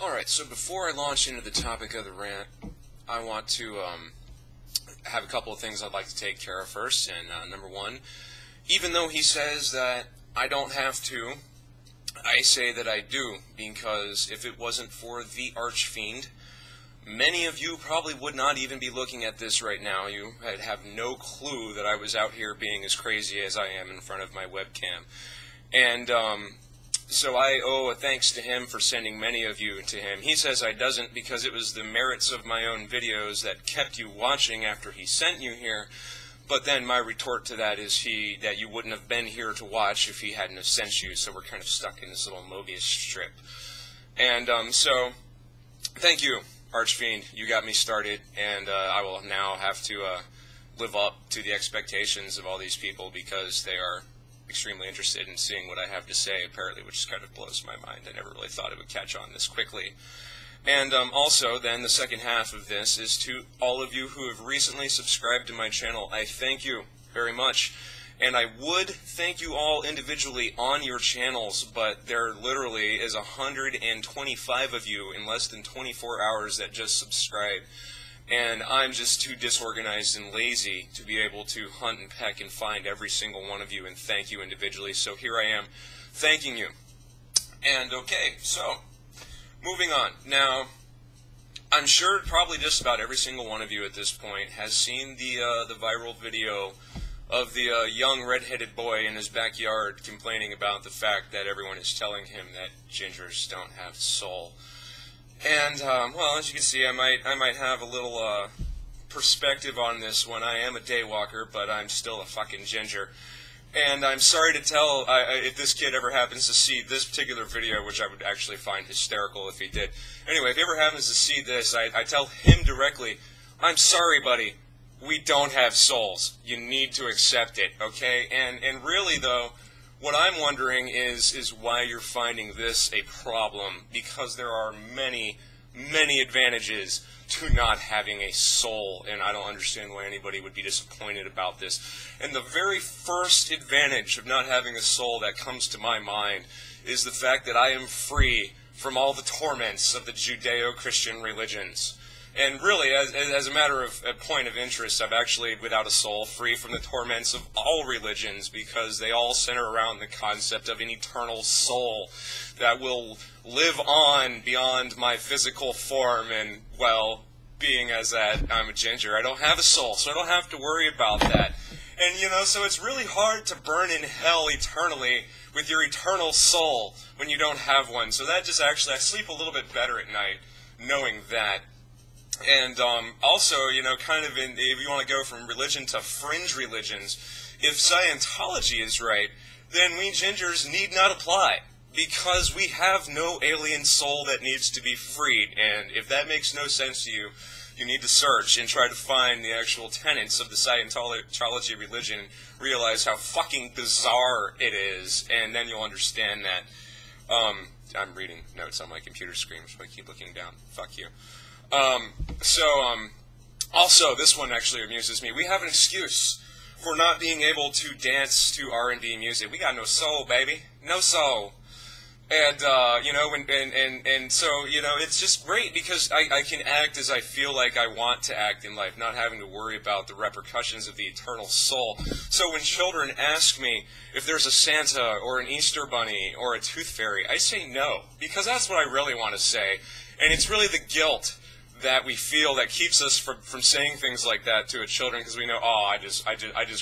Alright, so before I launch into the topic of the rant, I want to have a couple of things I'd like to take care of first. And number one, even though he says that I don't have to, I say that I do, because if it wasn't for the Archfiend, many of you probably would not even be looking at this right now. You would have no clue that I was out here being as crazy as I am in front of my webcam. And so I owe a thanks to him for sending many of you to him. He says I doesn't because it was the merits of my own videos that kept you watching after he sent you here. But then my retort to that is that you wouldn't have been here to watch if he hadn't have sent you, so we're kind of stuck in this little Mobius strip. And so, thank you, Archfiend. You got me started, and I will now have to live up to the expectations of all these people because they are extremely interested in seeing what I have to say, apparently, which kind of blows my mind. I never really thought it would catch on this quickly. And also, then, the second half of this is to all of you who have recently subscribed to my channel. I thank you very much. And I would thank you all individually on your channels, but there literally is 125 of you in less than 24 hours that just subscribed. And I'm just too disorganized and lazy to be able to hunt and peck and find every single one of you and thank you individually. So here I am, thanking you. And okay, so moving on. Now, I'm sure probably just about every single one of you at this point has seen the viral video of the young red-headed boy in his backyard complaining about the fact that everyone is telling him that gingers don't have soul. And, well, as you can see, I might have a little perspective on this one. I am a daywalker, but I'm still a fucking ginger. And I'm sorry to tell, if this kid ever happens to see this particular video, which I would actually find hysterical if he did. Anyway, if he ever happens to see this, I tell him directly, I'm sorry, buddy, we don't have souls. You need to accept it, okay? And really, though, what I'm wondering is why you're finding this a problem, because there are many, many advantages to not having a soul, and I don't understand why anybody would be disappointed about this. And the very first advantage of not having a soul that comes to my mind is the fact that I am free from all the torments of the Judeo-Christian religions. And really, as a matter of a point of interest, I'm actually, without a soul, free from the torments of all religions, because they all center around the concept of an eternal soul that will live on beyond my physical form. And, well, being as that I'm a ginger, I don't have a soul, so I don't have to worry about that. And, you know, so it's really hard to burn in hell eternally with your eternal soul when you don't have one. So that just actually, I sleep a little bit better at night knowing that. And also, you know, kind of if you want to go from religion to fringe religions, if Scientology is right, then we gingers need not apply, because we have no alien soul that needs to be freed. And if that makes no sense to you, you need to search and try to find the actual tenets of the Scientology religion, realize how fucking bizarre it is, and then you'll understand that. I'm reading notes on my computer screen, so I keep looking down. Fuck you. Also, this one actually amuses me. We have an excuse for not being able to dance to R&B music. We got no soul, baby. No soul. And, you know, and so, you know, it's just great because I can act as I feel like I want to act in life, not having to worry about the repercussions of the eternal soul. So when children ask me if there's a Santa or an Easter Bunny or a Tooth Fairy, I say no, because that's what I really want to say. And it's really the guilt that we feel that keeps us from saying things like that to a children, because we know, oh, I just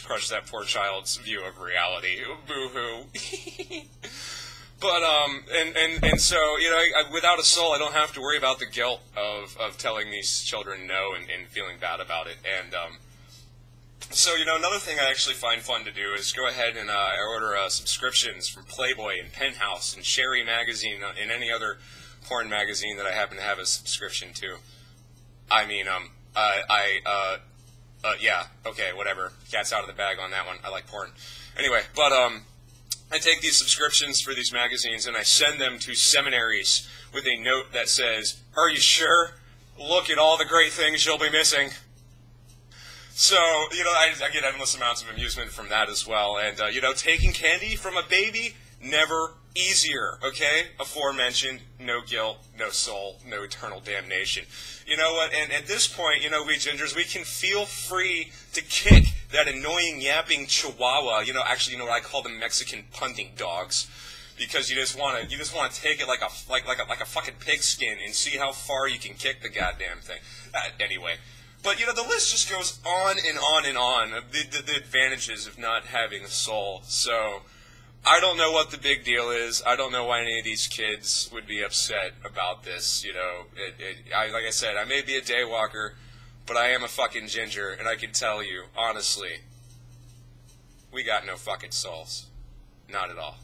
crushed that poor child's view of reality. Boo-hoo. But, and so, you know, without a soul, I don't have to worry about the guilt of telling these children no and feeling bad about it. And, so, you know, another thing I actually find fun to do is go ahead and order subscriptions from Playboy and Penthouse and Sherry Magazine and any other porn magazine that I happen to have a subscription to. I mean, yeah, okay, whatever. Cat's out of the bag on that one. I like porn. Anyway, but, I take these subscriptions for these magazines and I send them to seminaries with a note that says, "Are you sure? Look at all the great things you'll be missing." So, you know, I get endless amounts of amusement from that as well. And, you know, taking candy from a baby, never easier, okay? Aforementioned, no guilt, no soul, no eternal damnation. You know what? And at this point, you know, we gingers, we can feel free to kick that annoying yapping chihuahua. You know, actually, you know what I call them, Mexican punting dogs, because you just want to take it like a fucking pigskin and see how far you can kick the goddamn thing. Anyway. But, you know, the list just goes on and on and on, the advantages of not having a soul. So, I don't know what the big deal is. I don't know why any of these kids would be upset about this, you know. Like I said, I may be a daywalker, but I am a fucking ginger, and I can tell you, honestly, we got no fucking souls. Not at all.